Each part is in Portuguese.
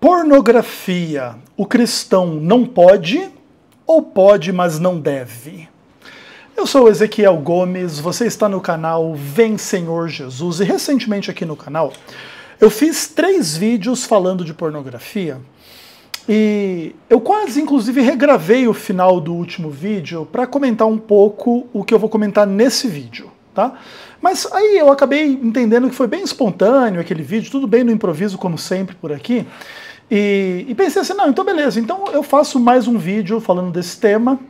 Pornografia, o cristão não pode ou pode, mas não deve? Eu sou o Ezequiel Gomes, você está no canal Vem Senhor Jesus e recentemente aqui no canal eu fiz 3 vídeos falando de pornografia e eu quase inclusive regravei o final do último vídeo para comentar um pouco o que eu vou comentar nesse vídeo, tá? Mas aí eu acabei entendendo que foi bem espontâneo aquele vídeo, tudo bem no improviso como sempre por aqui. E pensei assim, não, então beleza, então eu faço mais um vídeo falando desse tema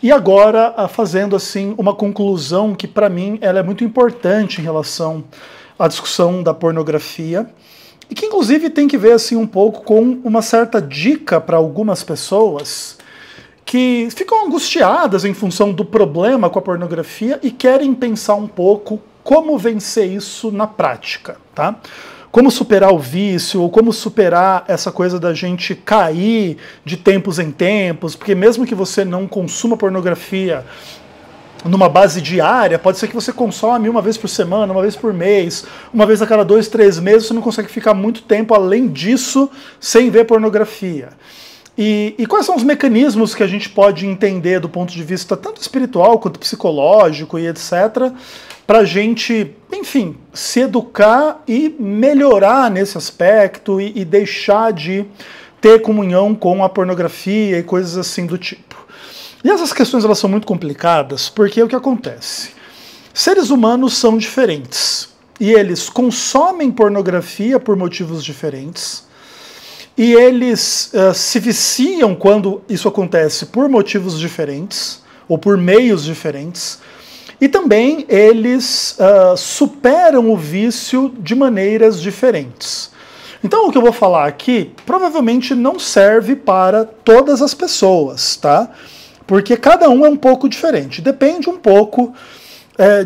e agora fazendo assim uma conclusão que para mim ela é muito importante em relação à discussão da pornografia e que inclusive tem que ver assim um pouco com uma certa dica para algumas pessoas que ficam angustiadas em função do problema com a pornografia e querem pensar um pouco como vencer isso na prática, tá? Como superar o vício, ou como superar essa coisa da gente cair de tempos em tempos, porque mesmo que você não consuma pornografia numa base diária, pode ser que você consome uma vez por semana, uma vez por mês, uma vez a cada 2, 3 meses, você não consegue ficar muito tempo além disso sem ver pornografia. E quais são os mecanismos que a gente pode entender do ponto de vista tanto espiritual quanto psicológico e etc., para a gente, enfim, se educar e melhorar nesse aspecto e deixar de ter comunhão com a pornografia e coisas assim do tipo. E essas questões elas são muito complicadas porque o que acontece? Seres humanos são diferentes e eles consomem pornografia por motivos diferentes. E eles se viciam quando isso acontece por motivos diferentes, ou por meios diferentes, e também eles superam o vício de maneiras diferentes. Então o que eu vou falar aqui provavelmente não serve para todas as pessoas, tá? Porque cada um é um pouco diferente, depende um pouco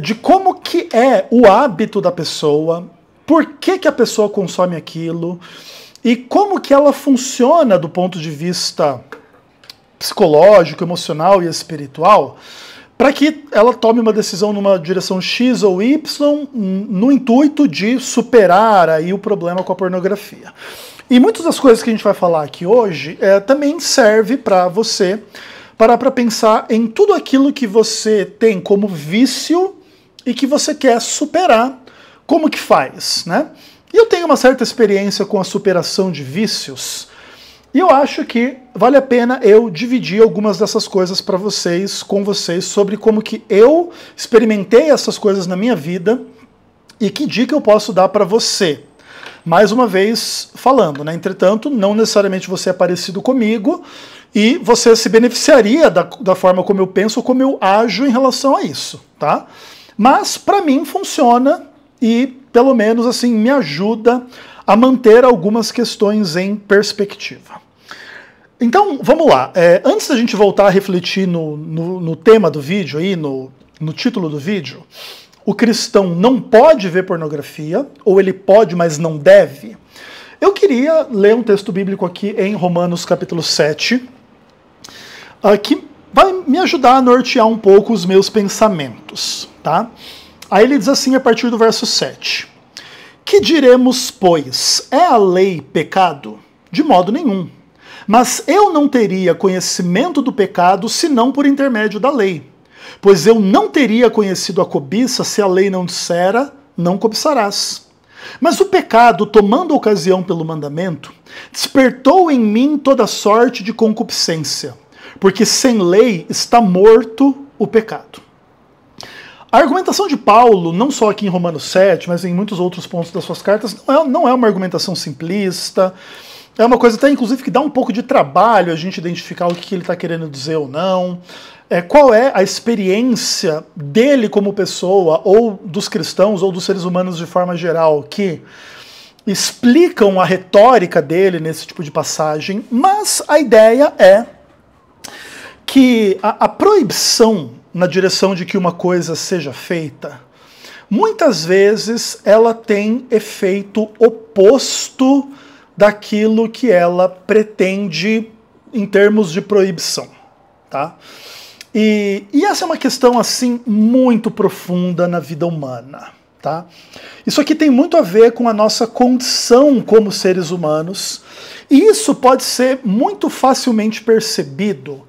de como que é o hábito da pessoa, por que a pessoa consome aquilo, e como que ela funciona do ponto de vista psicológico, emocional e espiritual, para que ela tome uma decisão numa direção X ou Y, no intuito de superar aí o problema com a pornografia. E muitas das coisas que a gente vai falar aqui hoje também serve para você parar para pensar em tudo aquilo que você tem como vício e que você quer superar, como que faz, né? E eu tenho uma certa experiência com a superação de vícios, e eu acho que vale a pena eu dividir algumas dessas coisas para vocês, com vocês, sobre como que eu experimentei essas coisas na minha vida e que dica eu posso dar para você. Mais uma vez falando, né? Entretanto, não necessariamente você é parecido comigo e você se beneficiaria da forma como eu penso, como eu ajo em relação a isso, tá? Mas para mim funciona e pelo menos assim me ajuda a manter algumas questões em perspectiva. Então, vamos lá. Antes da gente voltar a refletir no tema do vídeo, aí, no título do vídeo, o cristão não pode ver pornografia, ou ele pode, mas não deve, eu queria ler um texto bíblico aqui em Romanos capítulo 7, que vai me ajudar a nortear um pouco os meus pensamentos, tá? Aí ele diz assim a partir do verso 7. Que diremos, pois? É a lei pecado? De modo nenhum. Mas eu não teria conhecimento do pecado senão por intermédio da lei. Pois eu não teria conhecido a cobiça se a lei não dissera, não cobiçarás. Mas o pecado, tomando ocasião pelo mandamento, despertou em mim toda sorte de concupiscência, porque sem lei está morto o pecado. A argumentação de Paulo, não só aqui em Romanos 7, mas em muitos outros pontos das suas cartas, não é uma argumentação simplista, é uma coisa até inclusive que dá um pouco de trabalho a gente identificar o que ele está querendo dizer ou não, qual é a experiência dele como pessoa, ou dos cristãos, ou dos seres humanos de forma geral, que explicam a retórica dele nesse tipo de passagem, mas a ideia é que a proibição na direção de que uma coisa seja feita, muitas vezes ela tem efeito oposto daquilo que ela pretende em termos de proibição, tá? E essa é uma questão assim muito profunda na vida humana, tá? Isso aqui tem muito a ver com a nossa condição como seres humanos, e isso pode ser muito facilmente percebido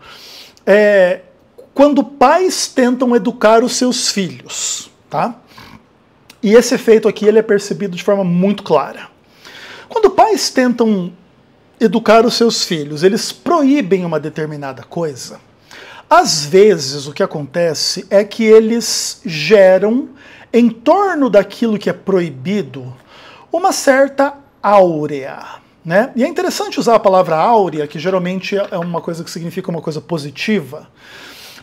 quando pais tentam educar os seus filhos, tá? E esse efeito aqui ele é percebido de forma muito clara. Quando pais tentam educar os seus filhos, eles proíbem uma determinada coisa. Às vezes o que acontece é que eles geram, em torno daquilo que é proibido, uma certa áurea, né? E é interessante usar a palavra áurea, que geralmente é uma coisa que significa uma coisa positiva,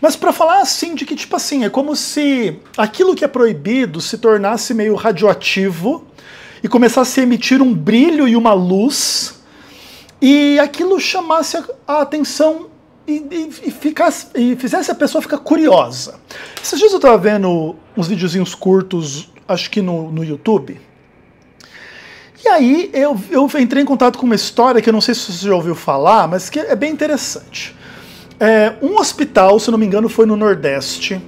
mas para falar assim de que, tipo assim, é como se aquilo que é proibido se tornasse meio radioativo e começasse a emitir um brilho e uma luz, e aquilo chamasse a atenção e fizesse a pessoa ficar curiosa. Esses dias eu estava vendo uns videozinhos curtos, acho que no YouTube, e aí eu entrei em contato com uma história que eu não sei se você já ouviu falar, mas que é bem interessante. Um hospital, se não me engano foi no Nordeste,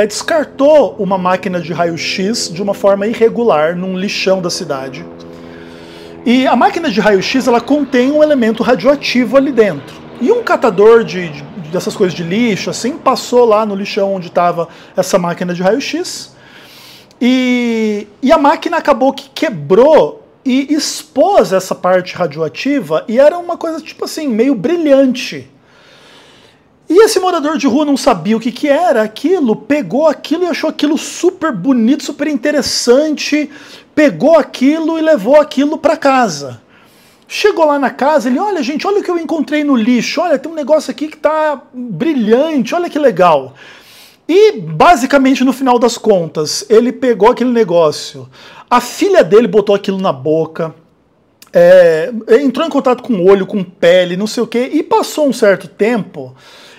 descartou uma máquina de raio-x de uma forma irregular num lixão da cidade. E a máquina de raio-x ela contém um elemento radioativo ali dentro. E um catador dessas coisas de lixo, assim, passou lá no lixão onde estava essa máquina de raio-x. E a máquina acabou que quebrou e expôs essa parte radioativa, e era uma coisa, tipo assim, meio brilhante. E esse morador de rua não sabia o que era aquilo, pegou aquilo e achou aquilo super bonito, super interessante, pegou aquilo e levou aquilo para casa. Chegou lá na casa, ele, olha gente, olha o que eu encontrei no lixo, olha, tem um negócio aqui que tá brilhante, olha que legal. E basicamente no final das contas, ele pegou aquele negócio, a filha dele botou aquilo na boca, entrou em contato com o olho, com pele, não sei o que, e passou um certo tempo,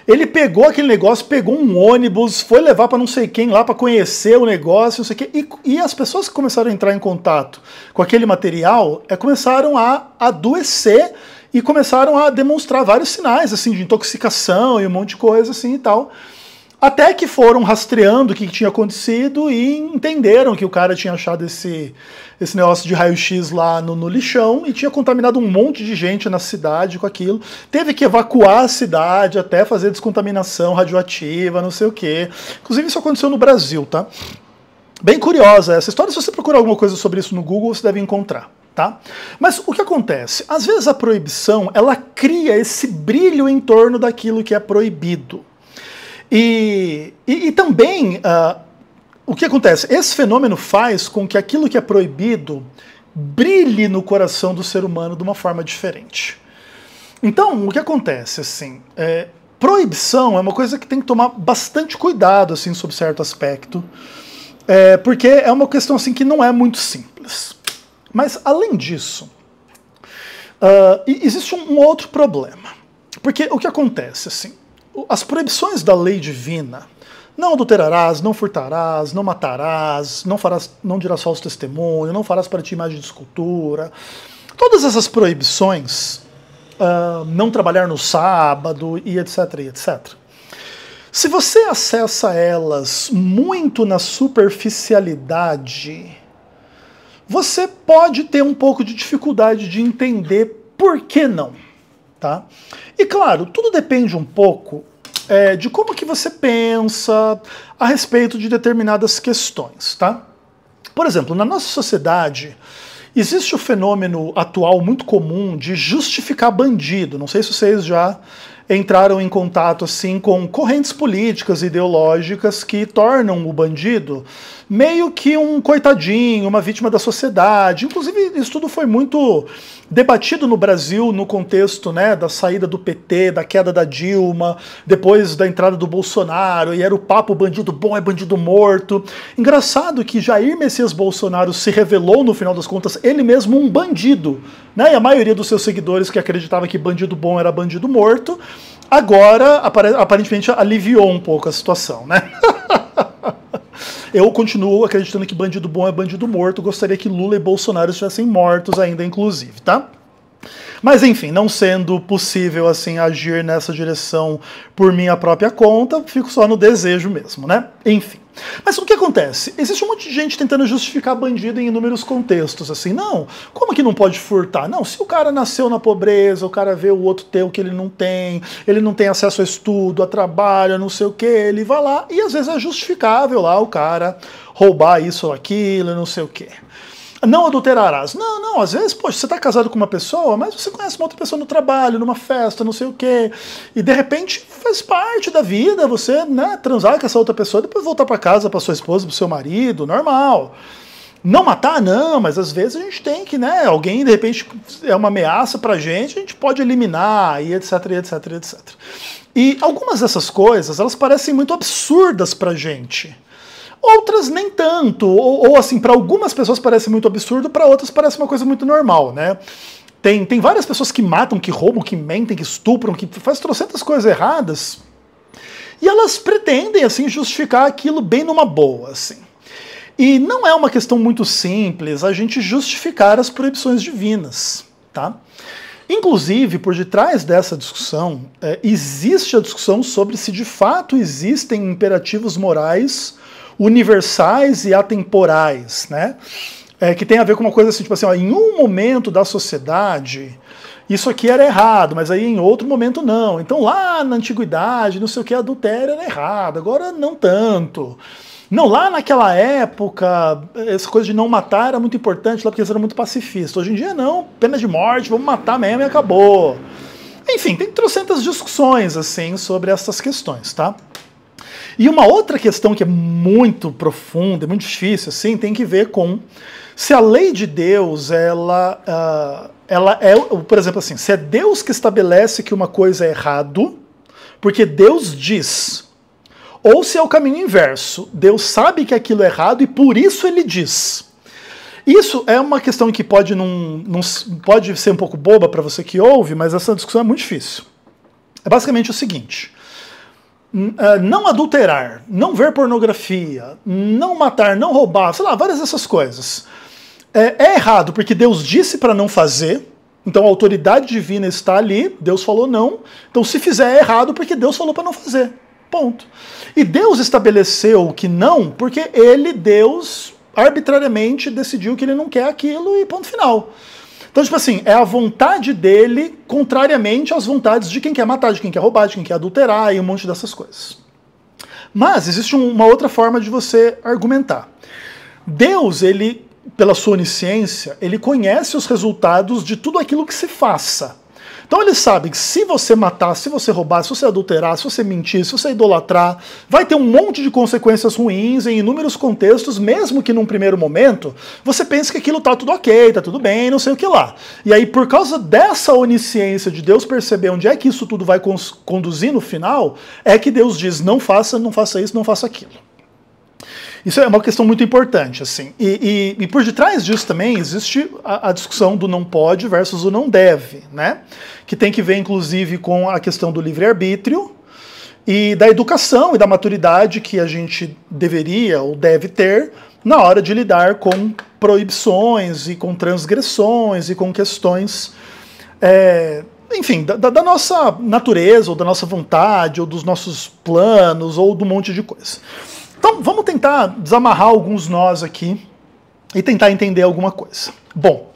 ele pegou aquele negócio, pegou um ônibus, foi levar para não sei quem lá para conhecer o negócio, não sei o quê, e as pessoas que começaram a entrar em contato com aquele material começaram a adoecer e começaram a demonstrar vários sinais assim de intoxicação e um monte de coisa assim e tal. Até que foram rastreando o que tinha acontecido e entenderam que o cara tinha achado esse negócio de raio-x lá no lixão e tinha contaminado um monte de gente na cidade com aquilo. Teve que evacuar a cidade até fazer descontaminação radioativa, não sei o quê. Inclusive isso aconteceu no Brasil, tá? Bem curiosa essa história. Se você procurar alguma coisa sobre isso no Google, você deve encontrar, tá? Mas o que acontece? Às vezes a proibição, ela cria esse brilho em torno daquilo que é proibido. E também, o que acontece? Esse fenômeno faz com que aquilo que é proibido brilhe no coração do ser humano de uma forma diferente. Então, o que acontece, assim, proibição é uma coisa que tem que tomar bastante cuidado, assim, sob certo aspecto, porque é uma questão, assim, que não é muito simples. Mas, além disso, existe um outro problema. Porque o que acontece, assim, as proibições da lei divina, não adulterarás, não furtarás, não matarás, não dirás falso testemunho, não farás para ti imagem de escultura, todas essas proibições, não trabalhar no sábado e etc, e etc. Se você acessa elas muito na superficialidade, você pode ter um pouco de dificuldade de entender por que não. Tá? E claro, tudo depende um pouco de como que você pensa a respeito de determinadas questões. Tá? Por exemplo, na nossa sociedade existe o fenômeno atual muito comum de justificar bandido. Não sei se vocês já entraram em contato assim com correntes políticas e ideológicas que tornam o bandido meio que um coitadinho, uma vítima da sociedade. Inclusive, isso tudo foi muito debatido no Brasil no contexto, né, da saída do PT, da queda da Dilma, depois da entrada do Bolsonaro, e era o papo bandido bom é bandido morto. Engraçado que Jair Messias Bolsonaro se revelou, no final das contas, ele mesmo um bandido, né, e a maioria dos seus seguidores que acreditava que bandido bom era bandido morto, agora aparentemente aliviou um pouco a situação, né? Eu continuo acreditando que bandido bom é bandido morto, gostaria que Lula e Bolsonaro estivessem mortos ainda, inclusive, tá? Mas enfim, não sendo possível assim agir nessa direção por minha própria conta, fico só no desejo mesmo, né? Enfim. Mas o que acontece? Existe um monte de gente tentando justificar bandido em inúmeros contextos, assim, não, como que não pode furtar? Não, se o cara nasceu na pobreza, o cara vê o outro ter o que ele não tem acesso a estudo, a trabalho, a não sei o que, ele vai lá, e às vezes é justificável lá o cara roubar isso ou aquilo, não sei o que. Não adulterarás. Não, às vezes, poxa, você está casado com uma pessoa, mas você conhece uma outra pessoa no trabalho, numa festa, não sei o quê, e de repente faz parte da vida você, né, transar com essa outra pessoa, depois voltar para casa, para sua esposa, para o seu marido, normal. Não matar, não, mas às vezes a gente tem que, né, alguém de repente é uma ameaça pra gente, a gente pode eliminar, e etc, etc, etc. E algumas dessas coisas, elas parecem muito absurdas pra gente. Outras nem tanto, ou assim, para algumas pessoas parece muito absurdo, para outras parece uma coisa muito normal, né? Tem várias pessoas que matam, que roubam, que mentem, que estupram, que fazem trocentas coisas erradas, e elas pretendem, assim, justificar aquilo bem numa boa, assim. E não é uma questão muito simples a gente justificar as proibições divinas, tá? Inclusive, por detrás dessa discussão, existe a discussão sobre se de fato existem imperativos morais universais e atemporais, né? Que tem a ver com uma coisa assim, tipo assim, ó, em um momento da sociedade, isso aqui era errado, mas aí em outro momento não. Então lá na antiguidade, não sei o que, adultério era errado, agora não tanto. Não, lá naquela época, essa coisa de não matar era muito importante, lá porque eles eram muito pacifistas. Hoje em dia não, pena de morte, vamos matar mesmo e acabou. Enfim, tem trocentas discussões assim sobre essas questões, tá? E uma outra questão que é muito profunda, muito difícil, assim, tem que ver com se a lei de Deus, ela é, por exemplo, assim, se é Deus que estabelece que uma coisa é errado, porque Deus diz, ou se é o caminho inverso, Deus sabe que aquilo é errado e por isso ele diz. Isso é uma questão que pode pode ser um pouco boba para você que ouve, mas essa discussão é muito difícil. É basicamente o seguinte: não adulterar, não ver pornografia, não matar, não roubar, sei lá, várias dessas coisas. É errado porque Deus disse para não fazer, então a autoridade divina está ali, Deus falou não, então se fizer é errado porque Deus falou para não fazer, ponto. E Deus estabeleceu que não porque ele, Deus, arbitrariamente decidiu que ele não quer aquilo e ponto final. Então, tipo assim, é a vontade dele contrariamente às vontades de quem quer matar, de quem quer roubar, de quem quer adulterar e um monte dessas coisas. Mas existe uma outra forma de você argumentar. Deus, ele, pela sua onisciência, ele conhece os resultados de tudo aquilo que se faça. Então ele sabe que se você matar, se você roubar, se você adulterar, se você mentir, se você idolatrar, vai ter um monte de consequências ruins em inúmeros contextos, mesmo que num primeiro momento você pense que aquilo tá tudo ok, tá tudo bem, não sei o que lá. E aí, por causa dessa onisciência de Deus perceber onde é que isso tudo vai conduzir no final, é que Deus diz, não faça isso, não faça aquilo. Isso é uma questão muito importante, assim. E por detrás disso também existe a discussão do não pode versus o não deve, né? Que tem que ver, inclusive, com a questão do livre-arbítrio e da educação e da maturidade que a gente deveria ou deve ter na hora de lidar com proibições e com transgressões e com questões, enfim, da nossa natureza ou da nossa vontade ou dos nossos planos ou do monte de coisa. Então, vamos tentar desamarrar alguns nós aqui e tentar entender alguma coisa. Bom,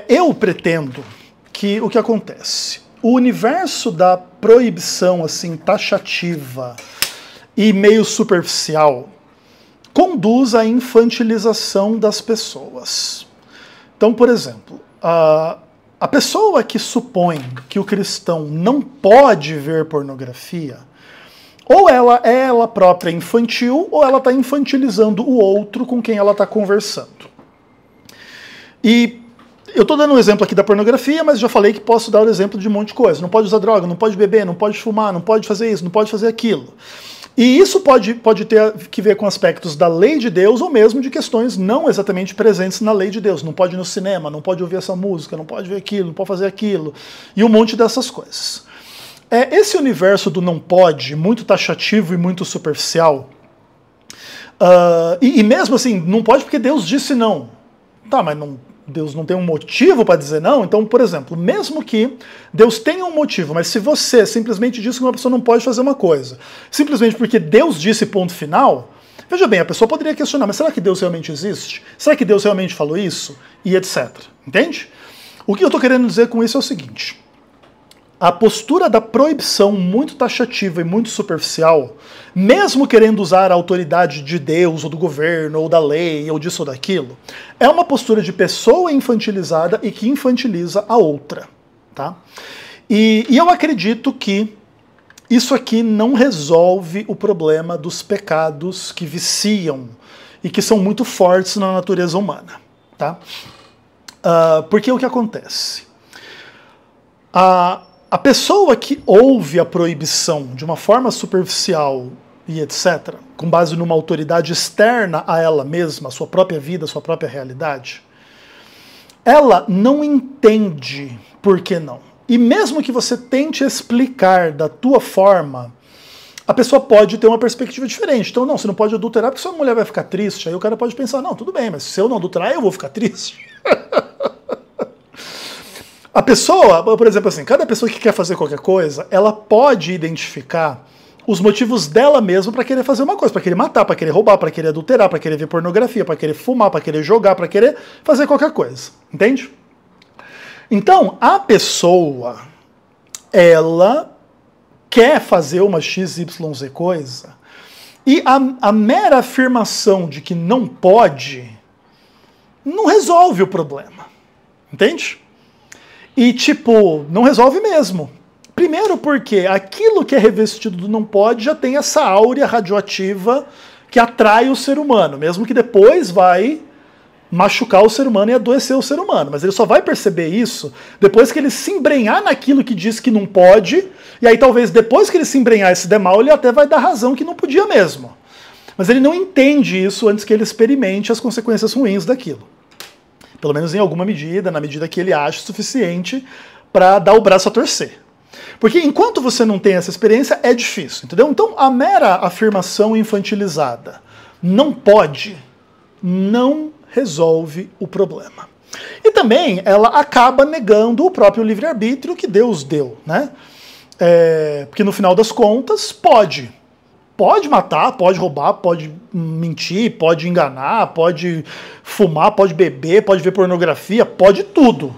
eu pretendo que o que acontece? O universo da proibição, assim, taxativa e meio superficial conduz à infantilização das pessoas. Então, por exemplo, a pessoa que supõe que o cristão não pode ver pornografia, ou ela é ela própria infantil, ou ela está infantilizando o outro com quem ela está conversando. E eu estou dando um exemplo aqui da pornografia, mas já falei que posso dar o exemplo de um monte de coisa. Não pode usar droga, não pode beber, não pode fumar, não pode fazer isso, não pode fazer aquilo. E isso pode ter que ver com aspectos da lei de Deus, ou mesmo de questões não exatamente presentes na lei de Deus. Não pode ir no cinema, não pode ouvir essa música, não pode ver aquilo, não pode fazer aquilo, e um monte dessas coisas. Esse universo do não pode, muito taxativo e muito superficial, e mesmo assim, não pode porque Deus disse não. Tá, mas Deus não tem um motivo para dizer não. Então, por exemplo, mesmo que Deus tenha um motivo, mas se você simplesmente diz que uma pessoa não pode fazer uma coisa, simplesmente porque Deus disse ponto final, veja bem, a pessoa poderia questionar, mas será que Deus realmente existe? Será que Deus realmente falou isso? E etc. Entende? O que eu estou querendo dizer com isso é o seguinte: a postura da proibição muito taxativa e muito superficial, mesmo querendo usar a autoridade de Deus, ou do governo, ou da lei, ou disso ou daquilo, é uma postura de pessoa infantilizada e que infantiliza a outra. Tá? E eu acredito que isso aqui não resolve o problema dos pecados que viciam e que são muito fortes na natureza humana. Tá? Porque o que acontece? A pessoa que ouve a proibição de uma forma superficial e etc., com base numa autoridade externa a ela mesma, a sua própria vida, a sua própria realidade, ela não entende por que não. E mesmo que você tente explicar da tua forma, a pessoa pode ter uma perspectiva diferente. Então, não, você não pode adulterar porque sua mulher vai ficar triste. Aí o cara pode pensar, não, tudo bem, mas se eu não adulterar, eu vou ficar triste. A pessoa, por exemplo assim, cada pessoa que quer fazer qualquer coisa, ela pode identificar os motivos dela mesma para querer fazer uma coisa, para querer matar, para querer roubar, para querer adulterar, para querer ver pornografia, para querer fumar, para querer jogar, para querer fazer qualquer coisa. Entende? Então, a pessoa, ela quer fazer uma XYZ coisa, e a mera afirmação de que não pode não resolve o problema. Entende? E, tipo, não resolve mesmo. Primeiro porque aquilo que é revestido do não pode já tem essa áurea radioativa que atrai o ser humano, mesmo que depois vai machucar o ser humano e adoecer o ser humano. Mas ele só vai perceber isso depois que ele se embrenhar naquilo que diz que não pode, e aí talvez depois que ele se embrenhar e se der mal, ele até vai dar razão que não podia mesmo. Mas ele não entende isso antes que ele experimente as consequências ruins daquilo. Pelo menos em alguma medida, na medida que ele acha suficiente para dar o braço a torcer. Porque enquanto você não tem essa experiência, é difícil, entendeu? Então a mera afirmação infantilizada não pode, não resolve o problema. E também ela acaba negando o próprio livre-arbítrio que Deus deu, né? Porque no final das contas, pode. Pode matar, pode roubar, pode mentir, pode enganar, pode fumar, pode beber, pode ver pornografia, pode tudo.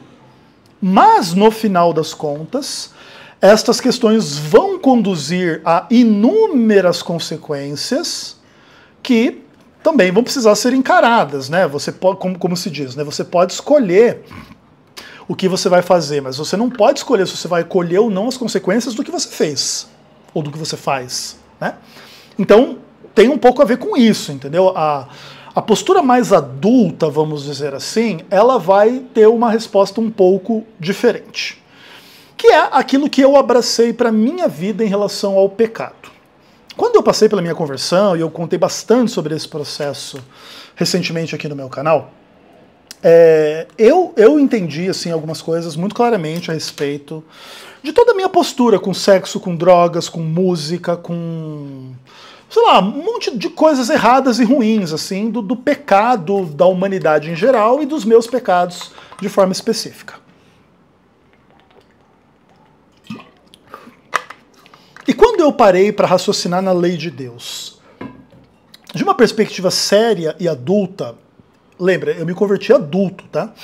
Mas, no final das contas, estas questões vão conduzir a inúmeras consequências que também vão precisar ser encaradas, né? Você pode, como se diz, né? Você pode escolher o que você vai fazer, mas você não pode escolher se você vai colher ou não as consequências do que você fez, ou do que você faz, né? Então, tem um pouco a ver com isso, entendeu? A postura mais adulta, vamos dizer assim, ela vai ter uma resposta um pouco diferente. Que é aquilo que eu abracei para minha vida em relação ao pecado. Quando eu passei pela minha conversão, e eu contei bastante sobre esse processo recentemente aqui no meu canal, eu entendi assim, algumas coisas muito claramente a respeito de toda a minha postura com sexo, com drogas, com música, com, sei lá, um monte de coisas erradas e ruins, assim, do pecado da humanidade em geral e dos meus pecados de forma específica. E quando eu parei para raciocinar na lei de Deus, de uma perspectiva séria e adulta, lembra, eu me converti adulto, tá?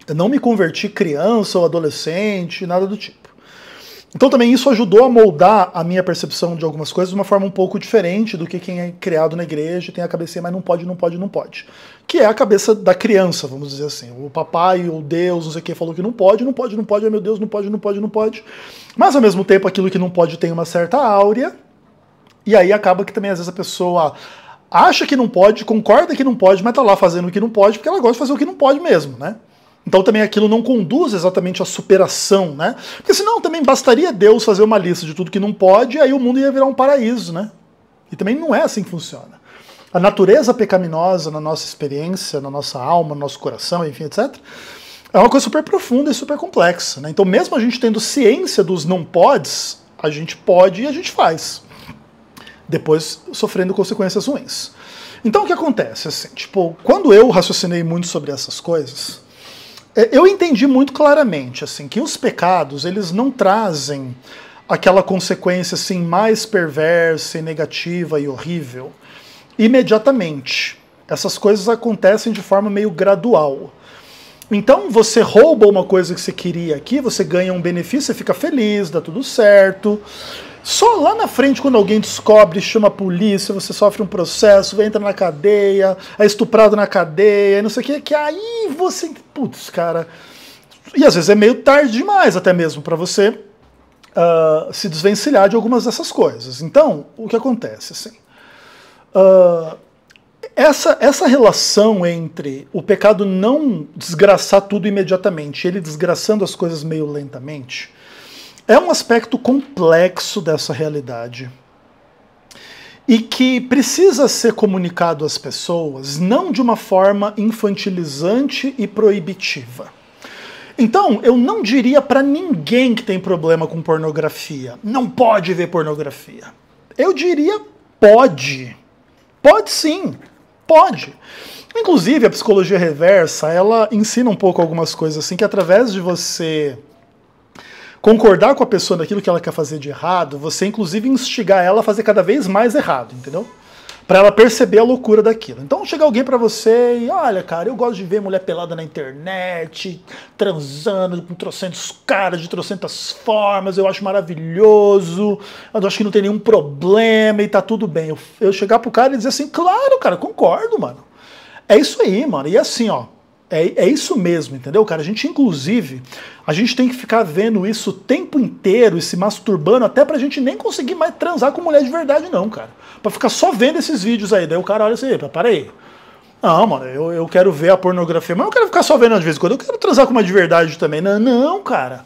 Eu não me converti criança ou adolescente, nada do tipo. Então também isso ajudou a moldar a minha percepção de algumas coisas de uma forma um pouco diferente do que quem é criado na igreja, tem a cabeça, mas não pode, não pode, não pode. Que é a cabeça da criança, vamos dizer assim. O papai, o Deus, não sei o que, falou que não pode, não pode, não pode, ai meu Deus, não pode, não pode, não pode. Mas ao mesmo tempo aquilo que não pode tem uma certa áurea, e aí acaba que também às vezes a pessoa acha que não pode, concorda que não pode, mas tá lá fazendo o que não pode, porque ela gosta de fazer o que não pode mesmo, né? Então também aquilo não conduz exatamente à superação, né? Porque senão também bastaria Deus fazer uma lista de tudo que não pode, e aí o mundo ia virar um paraíso, né? E também não é assim que funciona. A natureza pecaminosa na nossa experiência, na nossa alma, no nosso coração, enfim, etc., é uma coisa super profunda e super complexa, né? Então mesmo a gente tendo ciência dos não podes, a gente pode e a gente faz. Depois sofrendo consequências ruins. Então o que acontece? Assim, tipo, quando eu raciocinei muito sobre essas coisas, Eu entendi muito claramente assim que os pecados eles não trazem aquela consequência assim mais perversa e negativa e horrível imediatamente. Essas coisas acontecem de forma meio gradual. Então você rouba uma coisa que você queria aqui, você ganha um benefício, você fica feliz, dá tudo certo. Só lá na frente, quando alguém descobre, chama a polícia, você sofre um processo, entra na cadeia, é estuprado na cadeia, não sei o que aí você... Putz, cara... E às vezes é meio tarde demais até mesmo para você se desvencilhar de algumas dessas coisas. Então, o que acontece? Assim, essa relação entre o pecado não desgraçar tudo imediatamente, ele desgraçando as coisas meio lentamente, é um aspecto complexo dessa realidade e que precisa ser comunicado às pessoas não de uma forma infantilizante e proibitiva. Então, eu não diria para ninguém que tem problema com pornografia, não pode ver pornografia. Eu diria pode. Pode sim, pode. Inclusive, a psicologia reversa, ela ensina um pouco algumas coisas assim, que através de você concordar com a pessoa naquilo que ela quer fazer de errado, você inclusive instigar ela a fazer cada vez mais errado, entendeu? Para ela perceber a loucura daquilo. Então chega alguém para você e, olha, cara, eu gosto de ver mulher pelada na internet, transando com trocentos caras de trocentas formas, eu acho maravilhoso, eu acho que não tem nenhum problema e tá tudo bem. Eu chegar pro cara e dizer assim, claro, cara, concordo, mano. É isso aí, mano. E assim, ó, é isso mesmo, entendeu, cara? A gente, inclusive, a gente tem que ficar vendo isso o tempo inteiro e se masturbando até pra gente nem conseguir mais transar com mulher de verdade, não, cara. Pra ficar só vendo esses vídeos aí. Daí o cara olha assim, para aí. Não, mano, eu quero ver a pornografia, mas não quero ficar só vendo de vez em quando. Eu quero transar com uma de verdade também. Não, não, cara.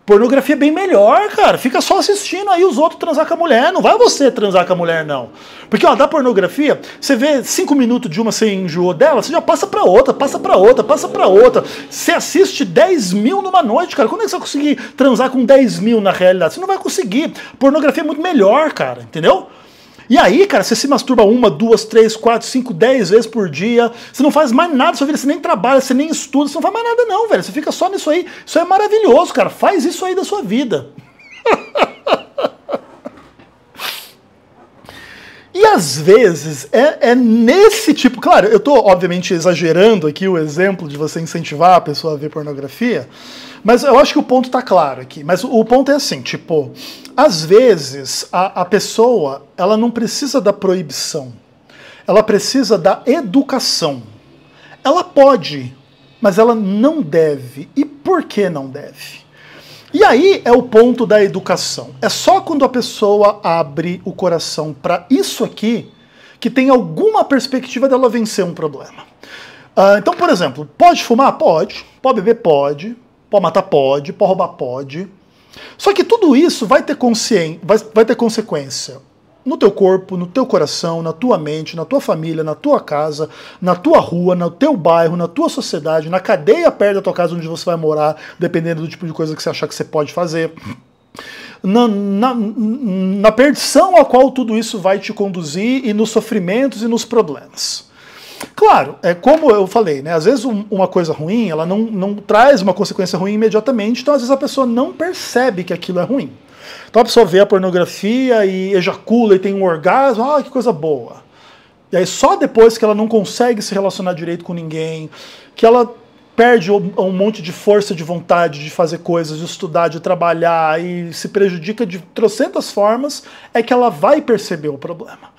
Pornografia é bem melhor, cara. Fica só assistindo aí os outros transar com a mulher. Não vai você transar com a mulher, não. Porque, ó, da pornografia, você vê 5 minutos de uma, você enjoou dela, você já passa pra outra, passa pra outra, passa pra outra. Você assiste 10 mil numa noite, cara. Quando é que você vai conseguir transar com 10 mil na realidade? Você não vai conseguir. Pornografia é muito melhor, cara. Entendeu? E aí, cara, você se masturba 1, 2, 3, 4, 5, 10 vezes por dia, você não faz mais nada da sua vida, você nem trabalha, você nem estuda, você não faz mais nada não, velho, você fica só nisso aí, isso é maravilhoso, cara, faz isso aí da sua vida. E às vezes é nesse tipo, claro, eu tô obviamente exagerando aqui o exemplo de você incentivar a pessoa a ver pornografia, mas eu acho que o ponto tá claro aqui. Mas o ponto é assim, tipo, às vezes a pessoa, ela não precisa da proibição, ela precisa da educação. Ela pode, mas ela não deve. E por que não deve? E aí é o ponto da educação. É só quando a pessoa abre o coração para isso aqui que tem alguma perspectiva dela vencer um problema. Então, por exemplo, pode fumar? Pode. Pode beber? Pode. Pode matar? Pode. Pode roubar? Pode. Só que tudo isso vai ter consequência no teu corpo, no teu coração, na tua mente, na tua família, na tua casa, na tua rua, no teu bairro, na tua sociedade, na cadeia perto da tua casa onde você vai morar, dependendo do tipo de coisa que você achar que você pode fazer. Na perdição a qual tudo isso vai te conduzir e nos sofrimentos e nos problemas. Claro, é como eu falei, né? Às vezes uma coisa ruim, ela não traz uma consequência ruim imediatamente, então às vezes a pessoa não percebe que aquilo é ruim. Então a pessoa vê a pornografia e ejacula e tem um orgasmo, ah, que coisa boa. E aí só depois que ela não consegue se relacionar direito com ninguém, que ela perde um monte de força de vontade de fazer coisas, de estudar, de trabalhar e se prejudica de trocentas formas, é que ela vai perceber o problema.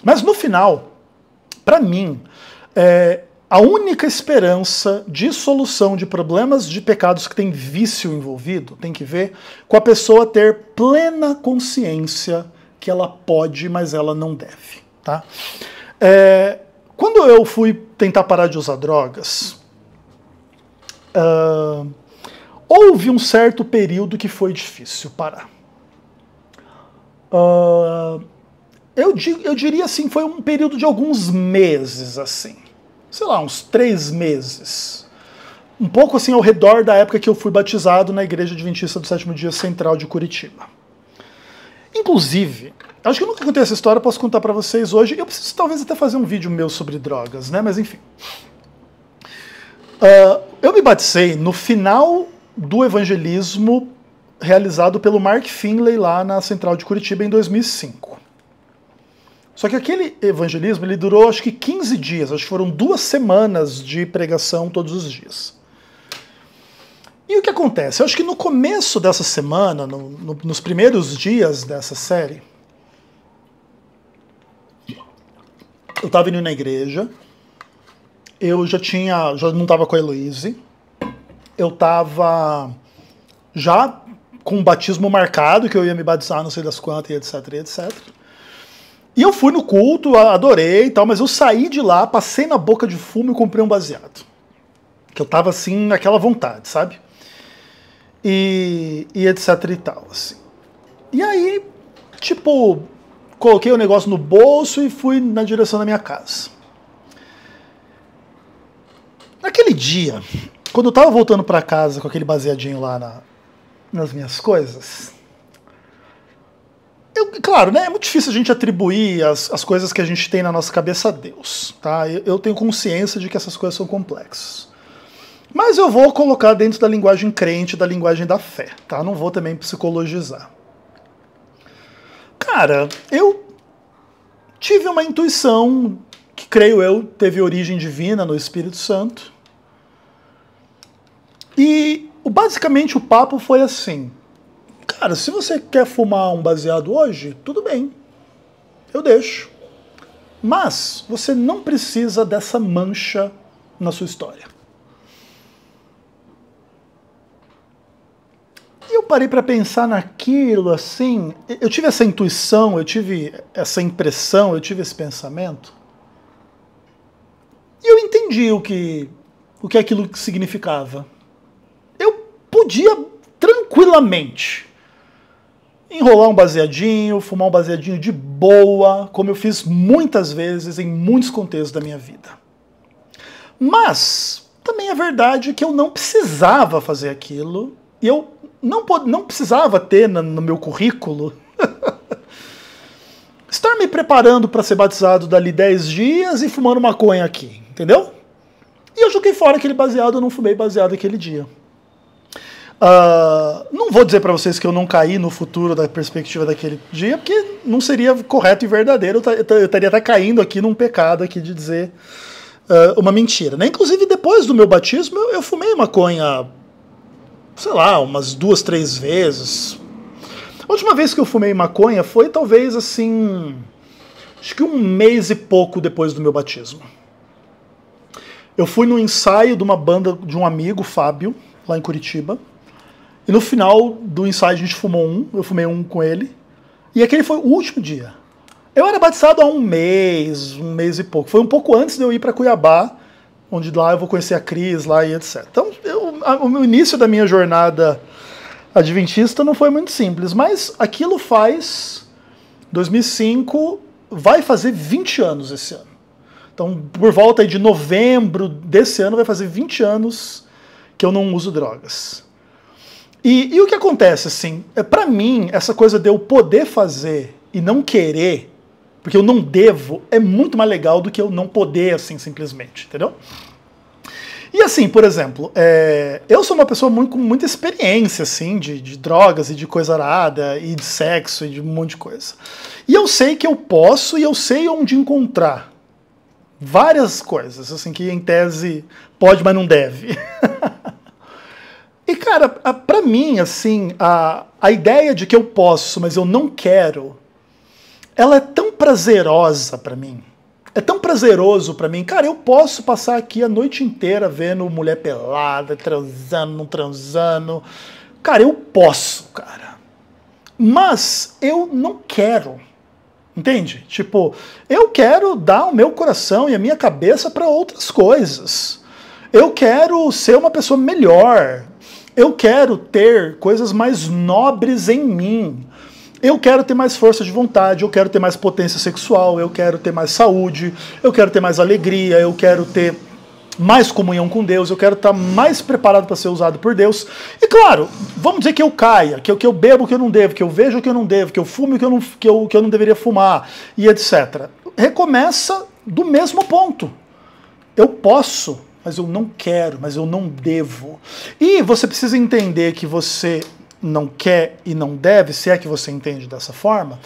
Mas no final, para mim, a única esperança de solução de problemas de pecados que tem vício envolvido tem que ver com a pessoa ter plena consciência que ela pode, mas ela não deve. Tá? Quando eu fui tentar parar de usar drogas, houve um certo período que foi difícil parar. Eu diria assim, foi um período de alguns meses, assim. Sei lá, uns 3 meses. Um pouco assim ao redor da época que eu fui batizado na Igreja Adventista do Sétimo Dia Central de Curitiba. Inclusive, acho que eu nunca contei essa história, posso contar pra vocês hoje. Eu preciso talvez até fazer um vídeo meu sobre drogas, né? Mas enfim. Eu me batizei no final do evangelismo realizado pelo Mark Finley lá na Central de Curitiba em 2005. Só que aquele evangelismo ele durou acho que 15 dias, acho que foram 2 semanas de pregação todos os dias. E o que acontece? Eu acho que no começo dessa semana, nos primeiros dias dessa série, eu estava indo na igreja, eu já não estava com a Heloise, eu estava já com um batismo marcado, que eu ia me batizar não sei das quantas, e etc, e etc. E eu fui no culto, adorei e tal, mas eu saí de lá, passei na boca de fumo e comprei um baseado. Que eu tava assim, naquela vontade, sabe? E etc e tal, assim. E aí, tipo, coloquei o negócio no bolso e fui na direção da minha casa. Naquele dia, quando eu tava voltando pra casa com aquele baseadinho lá nas minhas coisas, claro, né, é muito difícil a gente atribuir as coisas que a gente tem na nossa cabeça a Deus, tá? Eu tenho consciência de que essas coisas são complexas. Mas eu vou colocar dentro da linguagem crente, da linguagem da fé, tá? Não vou também psicologizar. Cara, eu tive uma intuição que, creio eu, teve origem divina no Espírito Santo. E basicamente o papo foi assim: cara, se você quer fumar um baseado hoje, tudo bem, eu deixo. Mas você não precisa dessa mancha na sua história. E eu parei para pensar naquilo, assim, eu tive essa intuição, eu tive essa impressão, eu tive esse pensamento. E eu entendi o que aquilo significava. Eu podia tranquilamente enrolar um baseadinho, fumar um baseadinho de boa, como eu fiz muitas vezes em muitos contextos da minha vida. Mas também é verdade que eu não precisava fazer aquilo, e eu não precisava ter no meu currículo estar me preparando para ser batizado dali 10 dias e fumando maconha aqui, entendeu? E eu joguei fora aquele baseado, eu não fumei baseado aquele dia. Não vou dizer para vocês que eu não caí no futuro da perspectiva daquele dia, porque não seria correto e verdadeiro, eu estaria até caindo aqui num pecado aqui de dizer uma mentira, né? Inclusive depois do meu batismo eu fumei maconha, sei lá, umas 2, 3 vezes. A última vez que eu fumei maconha foi talvez assim, acho que 1 mês e pouco depois do meu batismo. Eu fui no ensaio de uma banda de um amigo, Fábio, lá em Curitiba. E no final do ensaio a gente fumou eu fumei um com ele. E aquele foi o último dia. Eu era batizado há 1 mês e pouco. Foi um pouco antes de eu ir para Cuiabá, onde lá eu vou conhecer a Cris lá e etc. Então, o início da minha jornada adventista não foi muito simples, mas aquilo faz 2005, vai fazer 20 anos esse ano. Então, por volta de novembro desse ano, vai fazer 20 anos que eu não uso drogas. E o que acontece, assim, pra mim, essa coisa de eu poder fazer e não querer, porque eu não devo, é muito mais legal do que eu não poder, assim, simplesmente, entendeu? E assim, por exemplo, eu sou uma pessoa com muita experiência, assim, de drogas e de coisa arada, e de sexo e de um monte de coisa. E eu sei que eu posso e eu sei onde encontrar várias coisas, assim, que em tese pode, mas não deve. E, cara, pra mim, assim, a ideia de que eu posso, mas eu não quero, ela é tão prazerosa pra mim. É tão prazeroso pra mim. Cara, eu posso passar aqui a noite inteira vendo mulher pelada, transando, não transando. Cara, eu posso, cara. Mas eu não quero. Entende? Tipo, eu quero dar o meu coração e a minha cabeça pra outras coisas. Eu quero ser uma pessoa melhor. Eu quero ter coisas mais nobres em mim. Eu quero ter mais força de vontade, eu quero ter mais potência sexual, eu quero ter mais saúde, eu quero ter mais alegria, eu quero ter mais comunhão com Deus, eu quero estar mais preparado para ser usado por Deus. E claro, vamos dizer que eu caia, que eu bebo o que eu não devo, que eu vejo o que eu não devo, que eu fume o que eu não deveria fumar, e etc. Recomeça do mesmo ponto. Eu posso, mas eu não quero, mas eu não devo. E você precisa entender que você não quer e não deve, se é que você entende dessa forma,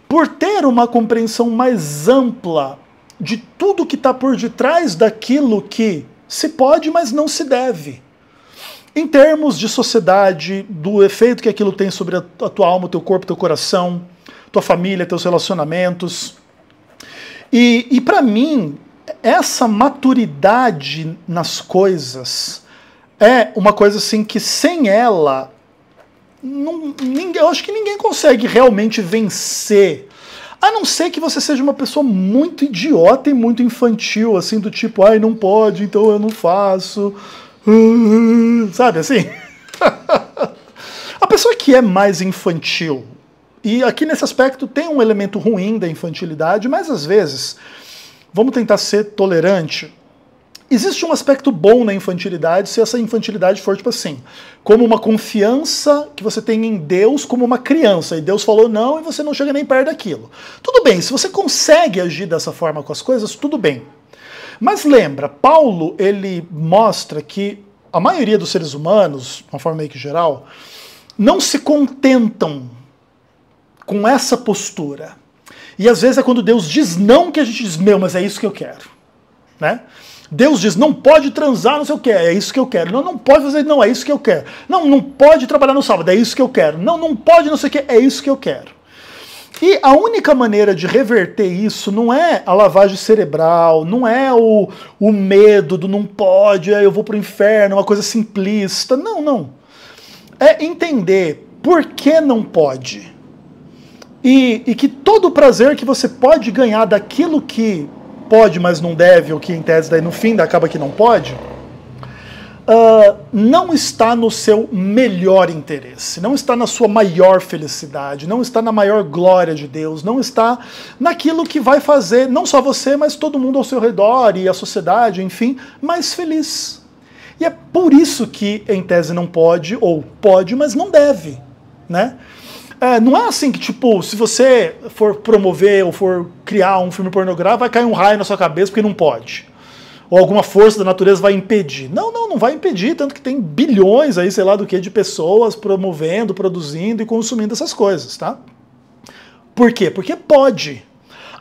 por ter uma compreensão mais ampla de tudo que está por detrás daquilo que se pode, mas não se deve. Em termos de sociedade, do efeito que aquilo tem sobre a tua alma, o teu corpo, teu coração, tua família, teus relacionamentos. E para mim, essa maturidade nas coisas é uma coisa assim que sem ela, eu acho que ninguém consegue realmente vencer. A não ser que você seja uma pessoa muito idiota e muito infantil, assim, do tipo, ai, não pode, então eu não faço. Sabe assim? A pessoa que é mais infantil, e aqui nesse aspecto tem um elemento ruim da infantilidade, mas às vezes, vamos tentar ser tolerante. Existe um aspecto bom na infantilidade se essa infantilidade for tipo assim, como uma confiança que você tem em Deus como uma criança, e Deus falou não e você não chega nem perto daquilo. Tudo bem, se você consegue agir dessa forma com as coisas, tudo bem. Mas lembra, Paulo, ele mostra que a maioria dos seres humanos, de uma forma meio que geral, não se contentam com essa postura. E às vezes é quando Deus diz não que a gente diz, meu, mas é isso que eu quero. Né? Deus diz, não pode transar, não sei o que, é isso que eu quero. Não, não pode fazer, não, é isso que eu quero. Não, não pode trabalhar no sábado, é isso que eu quero. Não, não pode, não sei o que, é isso que eu quero. E a única maneira de reverter isso não é a lavagem cerebral, não é o medo do não pode, eu vou pro inferno, uma coisa simplista. Não, não. É entender por que não pode. E que todo o prazer que você pode ganhar daquilo que pode, mas não deve, ou que em tese daí no fim acaba que não pode, não está no seu melhor interesse, não está na sua maior felicidade, não está na maior glória de Deus, não está naquilo que vai fazer não só você, mas todo mundo ao seu redor e a sociedade, enfim, mais feliz. E é por isso que em tese não pode, ou pode, mas não deve, né? Não é assim que, tipo, se você for promover ou for criar um filme pornográfico, vai cair um raio na sua cabeça porque não pode. Ou alguma força da natureza vai impedir. Não, não, não vai impedir, tanto que tem bilhões aí, sei lá do que, de pessoas promovendo, produzindo e consumindo essas coisas, tá? Por quê? Porque pode.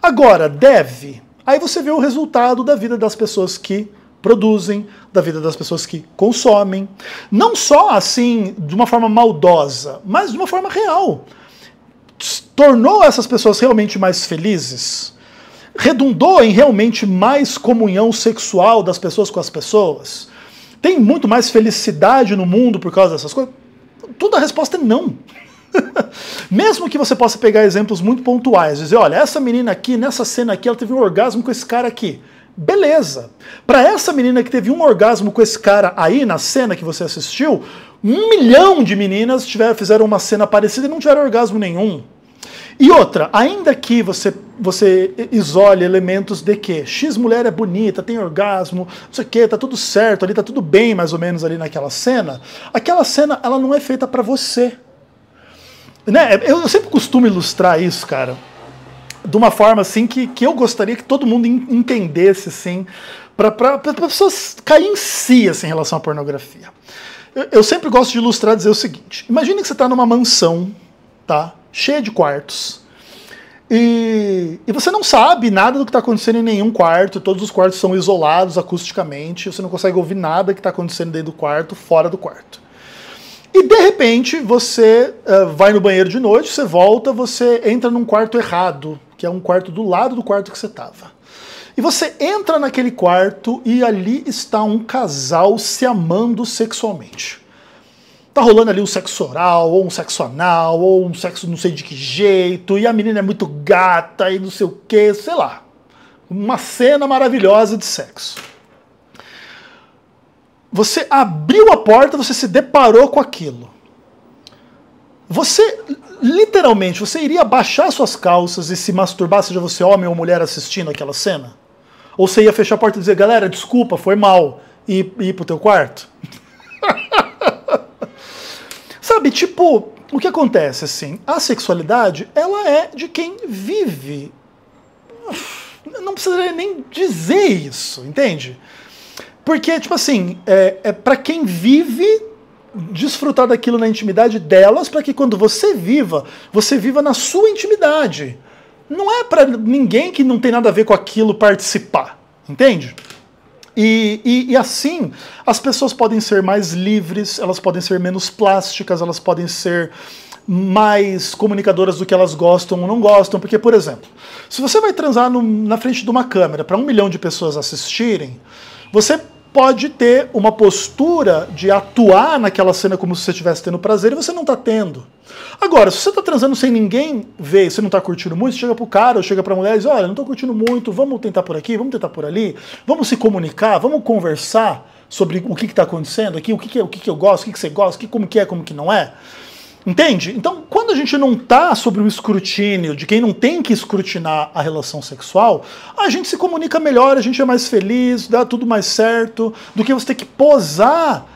Agora, deve. Aí você vê o resultado da vida das pessoas que produzem, da vida das pessoas que consomem. Não só assim, de uma forma maldosa, mas de uma forma real. Tornou essas pessoas realmente mais felizes? Redundou em realmente mais comunhão sexual das pessoas com as pessoas? Tem muito mais felicidade no mundo por causa dessas coisas? Tudo a resposta é não. Mesmo que você possa pegar exemplos muito pontuais, dizer, olha, essa menina aqui, nessa cena aqui, ela teve um orgasmo com esse cara aqui. Beleza. Para essa menina que teve um orgasmo com esse cara aí na cena que você assistiu, 1 milhão de meninas fizeram uma cena parecida e não tiveram orgasmo nenhum. E outra, ainda que você isole elementos de que X mulher é bonita, tem orgasmo, não sei o que, tá tudo certo, ali tá tudo bem mais ou menos ali naquela cena, aquela cena ela não é feita para você. Né? Eu sempre costumo ilustrar isso, cara, de uma forma assim que eu gostaria que todo mundo entendesse, assim, para pessoas caírem em si assim, em relação à pornografia. Eu sempre gosto de ilustrar, dizer o seguinte: imagine que você está numa mansão, tá, cheia de quartos, e você não sabe nada do que está acontecendo em nenhum quarto, todos os quartos são isolados acusticamente, você não consegue ouvir nada que está acontecendo dentro do quarto, fora do quarto. E de repente você vai no banheiro de noite, você volta, você entra num quarto errado, que é um quarto do lado do quarto que você estava. E você entra naquele quarto e ali está um casal se amando sexualmente. Tá rolando ali um sexo oral, ou um sexo anal, ou um sexo não sei de que jeito, e a menina é muito gata e não sei o que, sei lá. Uma cena maravilhosa de sexo. Você abriu a porta, você se deparou com aquilo. Você, literalmente, você iria baixar suas calças e se masturbar, seja você homem ou mulher assistindo aquela cena? Ou você ia fechar a porta e dizer, galera, desculpa, foi mal, e ir pro teu quarto? Sabe, tipo, o que acontece, assim, a sexualidade, ela é de quem vive. Não precisaria nem dizer isso, entende? Porque, tipo assim, é para quem vive desfrutar daquilo na intimidade delas, para que quando você viva na sua intimidade. Não é para ninguém que não tem nada a ver com aquilo participar, entende? E assim, as pessoas podem ser mais livres, elas podem ser menos plásticas, elas podem ser mais comunicadoras do que elas gostam ou não gostam, porque, por exemplo, se você vai transar na frente de uma câmera para 1 milhão de pessoas assistirem, você pode ter uma postura de atuar naquela cena como se você estivesse tendo prazer e você não está tendo. Agora, se você está transando sem ninguém ver e você não está curtindo muito, você chega pro cara ou chega pra mulher e diz, olha, não estou curtindo muito, vamos tentar por aqui, vamos tentar por ali, vamos se comunicar, vamos conversar sobre o que está acontecendo aqui, o que eu gosto, o que você gosta, como que não é. Entende? Então, quando a gente não está sobre o escrutínio de quem não tem que escrutinar a relação sexual, a gente se comunica melhor, a gente é mais feliz, dá tudo mais certo, do que você ter que posar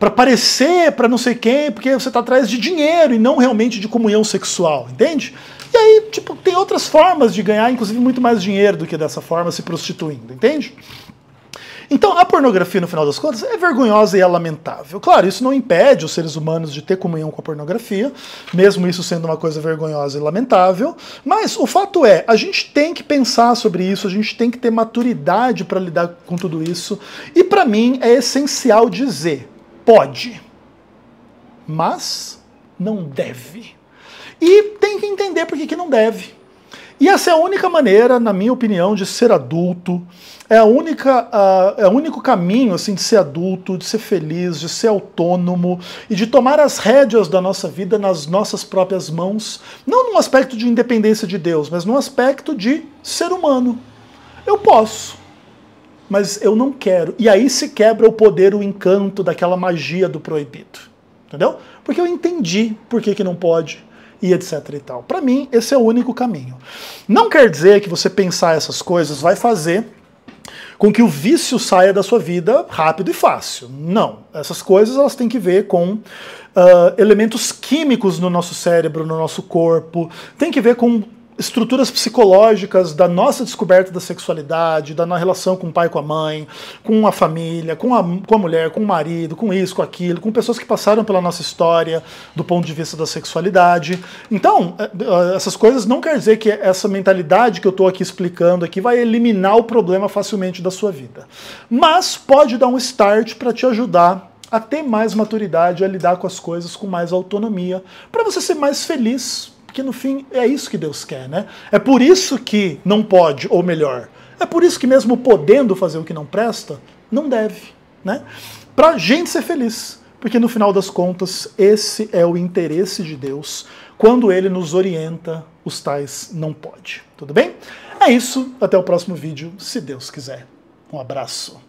para parecer para não sei quem, porque você está atrás de dinheiro e não realmente de comunhão sexual, entende? E aí, tipo, tem outras formas de ganhar, inclusive muito mais dinheiro do que dessa forma, se prostituindo, entende? Então, a pornografia, no final das contas, é vergonhosa e é lamentável. Claro, isso não impede os seres humanos de ter comunhão com a pornografia, mesmo isso sendo uma coisa vergonhosa e lamentável, mas o fato é, a gente tem que pensar sobre isso, a gente tem que ter maturidade para lidar com tudo isso, e para mim é essencial dizer, pode, mas não deve. E tem que entender por que não deve. E essa é a única maneira, na minha opinião, de ser adulto, é o único caminho assim, de ser adulto, de ser feliz, de ser autônomo e de tomar as rédeas da nossa vida nas nossas próprias mãos, não num aspecto de independência de Deus, mas num aspecto de ser humano. Eu posso, mas eu não quero. E aí se quebra o poder, o encanto daquela magia do proibido. Entendeu? Porque eu entendi por que não pode. E etc e tal. Para mim, esse é o único caminho. Não quer dizer que você pensar essas coisas vai fazer com que o vício saia da sua vida rápido e fácil. Não. Essas coisas elas têm que ver com elementos químicos no nosso cérebro, no nosso corpo, tem que ver com estruturas psicológicas da nossa descoberta da sexualidade, da nossa relação com o pai, com a mãe, com a família, com a mulher, com o marido, com isso, com aquilo, com pessoas que passaram pela nossa história do ponto de vista da sexualidade. Então, essas coisas não quer dizer que essa mentalidade que eu estou aqui explicando aqui vai eliminar o problema facilmente da sua vida. Mas pode dar um start para te ajudar a ter mais maturidade, a lidar com as coisas com mais autonomia, para você ser mais feliz. Porque no fim é isso que Deus quer, né? É por isso que não pode, ou melhor, é por isso que mesmo podendo fazer o que não presta, não deve, né? Pra gente ser feliz, porque no final das contas esse é o interesse de Deus quando Ele nos orienta os tais não pode, tudo bem? É isso, até o próximo vídeo, se Deus quiser. Um abraço.